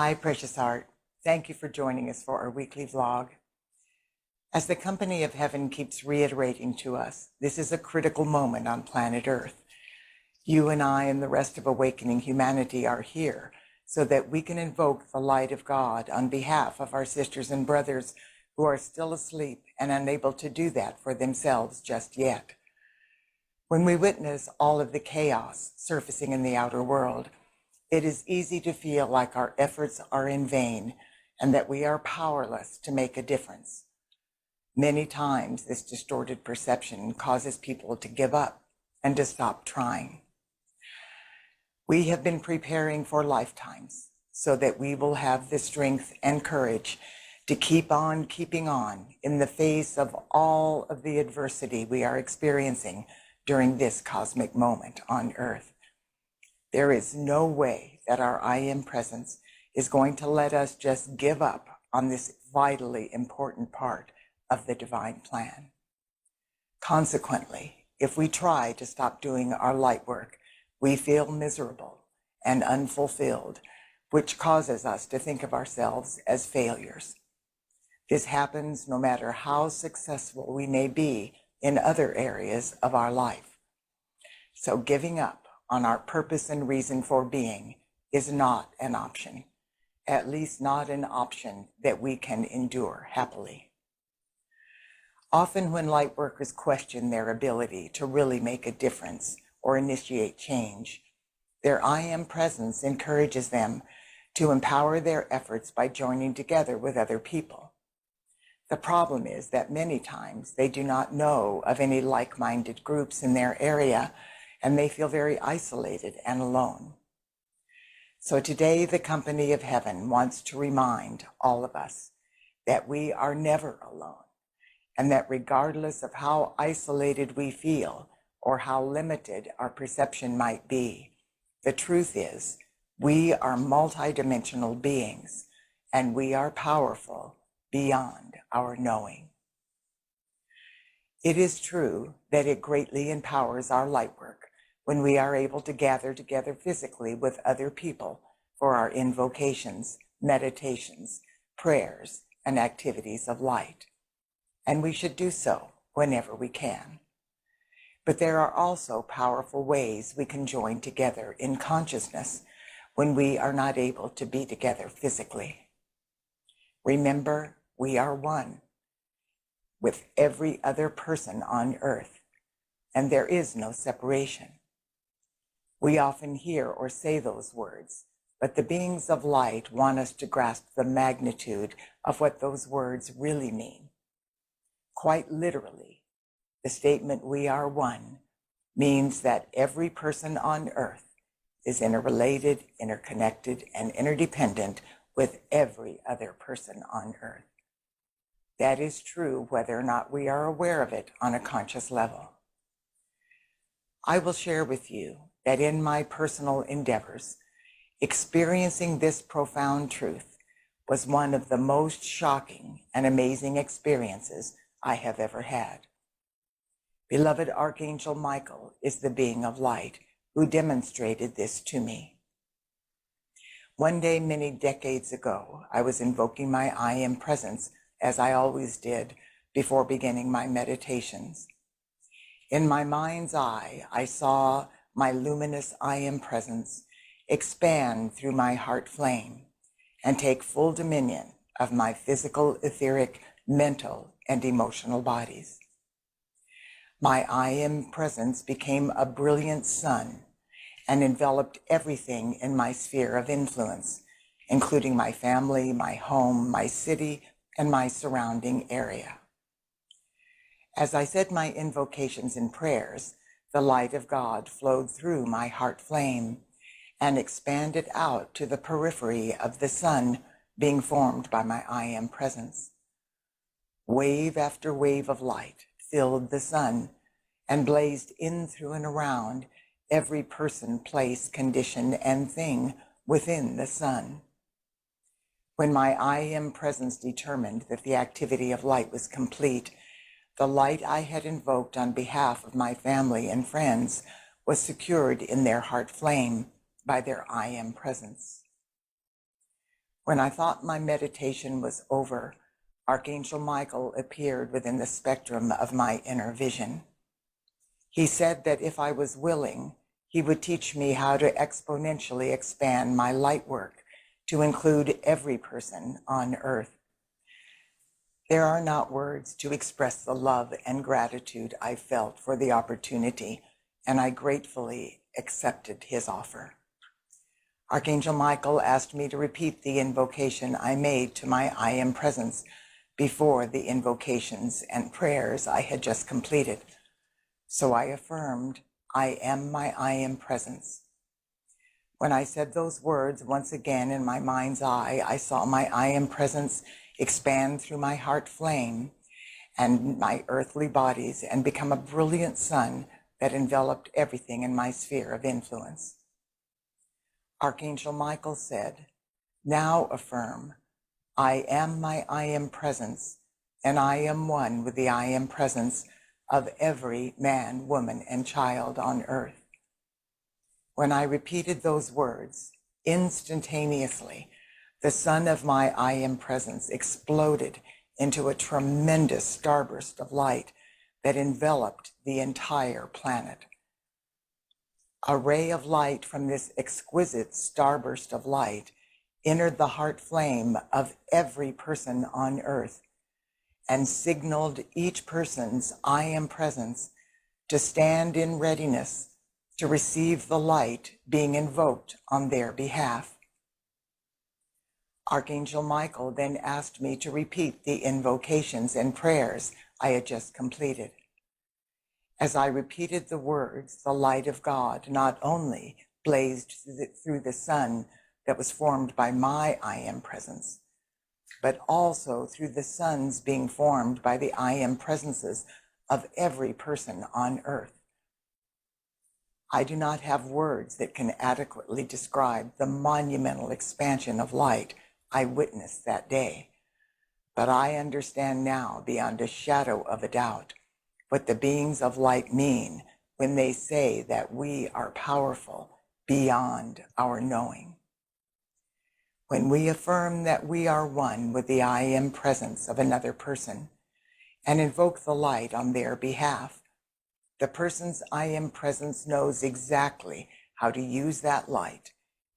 Hi, Precious Art. Thank you for joining us for our weekly vlog. As the Company of Heaven keeps reiterating to us, this is a critical moment on planet Earth. You and I and the rest of awakening humanity are here so that we can invoke the light of God on behalf of our sisters and brothers who are still asleep and unable to do that for themselves just yet. When we witness all of the chaos surfacing in the outer world, it is easy to feel like our efforts are in vain and that we are powerless to make a difference. Many times, this distorted perception causes people to give up and to stop trying. We have been preparing for lifetimes so that we will have the strength and courage to keep on keeping on in the face of all of the adversity we are experiencing during this cosmic moment on Earth. There is no way that our I Am presence is going to let us just give up on this vitally important part of the divine plan. Consequently, if we try to stop doing our light work, we feel miserable and unfulfilled, which causes us to think of ourselves as failures. This happens no matter how successful we may be in other areas of our life. So giving up on our purpose and reason for being is not an option, at least not an option that we can endure happily. Often when light workers question their ability to really make a difference or initiate change, their I Am presence encourages them to empower their efforts by joining together with other people. The problem is that many times they do not know of any like-minded groups in their area, and they feel very isolated and alone. So today, the Company of Heaven wants to remind all of us that we are never alone, and that regardless of how isolated we feel or how limited our perception might be, the truth is we are multidimensional beings, and we are powerful beyond our knowing. It is true that it greatly empowers our light work when we are able to gather together physically with other people for our invocations, meditations, prayers, and activities of light. And we should do so whenever we can. But there are also powerful ways we can join together in consciousness when we are not able to be together physically. Remember, we are one with every other person on Earth, and there is no separation. We often hear or say those words, but the beings of light want us to grasp the magnitude of what those words really mean. Quite literally, the statement "we are one" means that every person on Earth is interrelated, interconnected, and interdependent with every other person on Earth. That is true whether or not we are aware of it on a conscious level. I will share with you that in my personal endeavors, experiencing this profound truth was one of the most shocking and amazing experiences I have ever had. Beloved Archangel Michael is the being of light who demonstrated this to me. One day, many decades ago, I was invoking my I Am presence, as I always did before beginning my meditations. In my mind's eye, I saw my luminous I Am presence expand through my heart flame and take full dominion of my physical, etheric, mental, and emotional bodies. My I Am presence became a brilliant sun and enveloped everything in my sphere of influence, including my family, my home, my city, and my surrounding area. As I said my invocations and prayers, the light of God flowed through my heart flame and expanded out to the periphery of the sun being formed by my I Am presence. Wave after wave of light filled the sun and blazed in through and around every person, place, condition, and thing within the sun. When my I Am presence determined that the activity of light was complete, the light I had invoked on behalf of my family and friends was secured in their heart flame by their I Am presence. When I thought my meditation was over, Archangel Michael appeared within the spectrum of my inner vision. He said that if I was willing, he would teach me how to exponentially expand my light work to include every person on earth. There are not words to express the love and gratitude I felt for the opportunity, and I gratefully accepted his offer. Archangel Michael asked me to repeat the invocation I made to my I Am Presence before the invocations and prayers I had just completed. So I affirmed, I am my I Am Presence. When I said those words once again in my mind's eye, I saw my I Am Presence expand through my heart flame and my earthly bodies and become a brilliant sun that enveloped everything in my sphere of influence. Archangel Michael said, now affirm, I am my I Am Presence, and I am one with the I Am Presence of every man, woman, and child on earth. When I repeated those words, instantaneously, the sun of my I Am Presence exploded into a tremendous starburst of light that enveloped the entire planet. A ray of light from this exquisite starburst of light entered the heart flame of every person on earth and signaled each person's I Am Presence to stand in readiness to receive the light being invoked on their behalf. Archangel Michael then asked me to repeat the invocations and prayers I had just completed. As I repeated the words, the light of God not only blazed through the sun that was formed by my I Am Presence, but also through the suns being formed by the I Am Presences of every person on earth. I do not have words that can adequately describe the monumental expansion of light I witnessed that day, but I understand now beyond a shadow of a doubt what the beings of light mean when they say that we are powerful beyond our knowing. When we affirm that we are one with the I Am Presence of another person and invoke the light on their behalf, the person's I Am Presence knows exactly how to use that light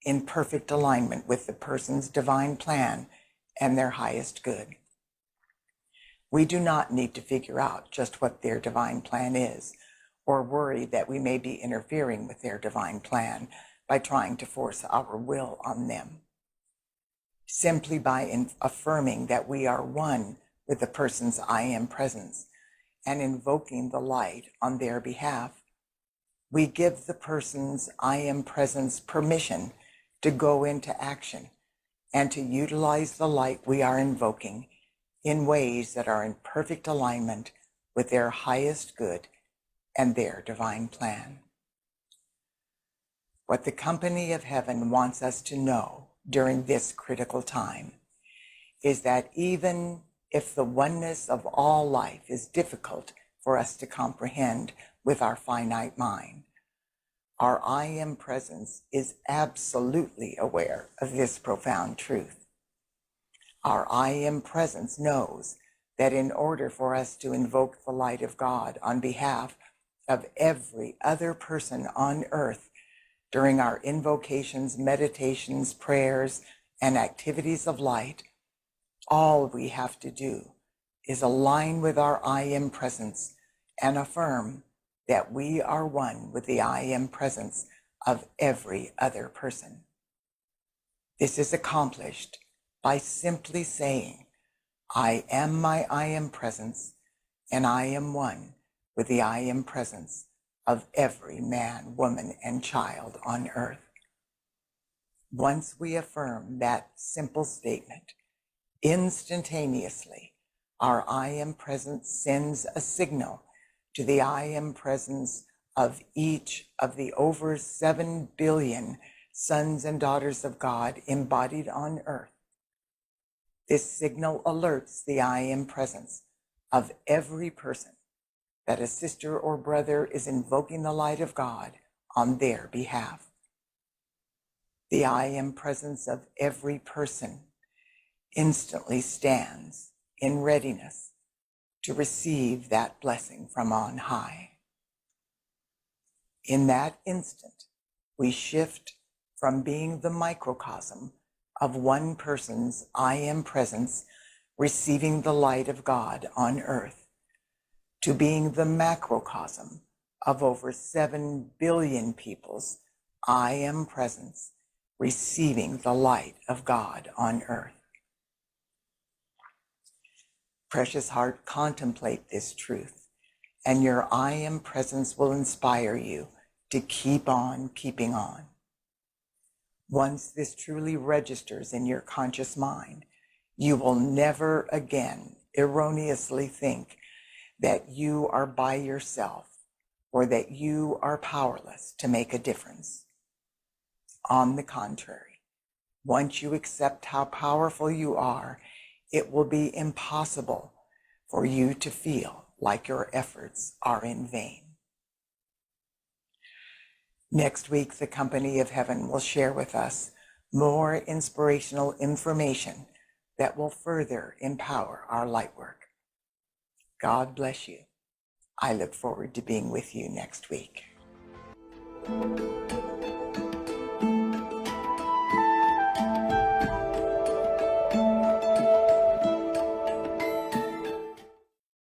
in perfect alignment with the person's divine plan and their highest good. We do not need to figure out just what their divine plan is, or worry that we may be interfering with their divine plan by trying to force our will on them. Simply by affirming that we are one with the person's I Am Presence and invoking the light on their behalf, we give the person's I Am Presence permission to go into action and to utilize the light we are invoking in ways that are in perfect alignment with their highest good and their divine plan. What the company of heaven wants us to know during this critical time is that even if the oneness of all life is difficult for us to comprehend with our finite mind, our I Am Presence is absolutely aware of this profound truth. Our I Am Presence knows that in order for us to invoke the light of God on behalf of every other person on earth during our invocations, meditations, prayers, and activities of light, all we have to do is align with our I Am Presence and affirm that we are one with the I Am Presence of every other person. This is accomplished by simply saying, I am my I Am Presence, and I am one with the I Am Presence of every man, woman, and child on earth. Once we affirm that simple statement, instantaneously, our I Am Presence sends a signal to the I Am Presence of each of the over 7 billion sons and daughters of God embodied on earth. This signal alerts the I Am Presence of every person that a sister or brother is invoking the light of God on their behalf. The I Am Presence of every person instantly stands in readiness to receive that blessing from on high. In that instant, we shift from being the microcosm of one person's I am presence receiving the light of God on earth to being the macrocosm of over 7 billion people's I am presence receiving the light of God on earth. Precious heart, contemplate this truth, and your I am presence will inspire you to keep on keeping on. Once this truly registers in your conscious mind, you will never again erroneously think that you are by yourself or that you are powerless to make a difference. On the contrary, once you accept how powerful you are, it will be impossible for you to feel like your efforts are in vain. Next week, the Company of Heaven will share with us more inspirational information that will further empower our light work. God bless you. I look forward to being with you next week.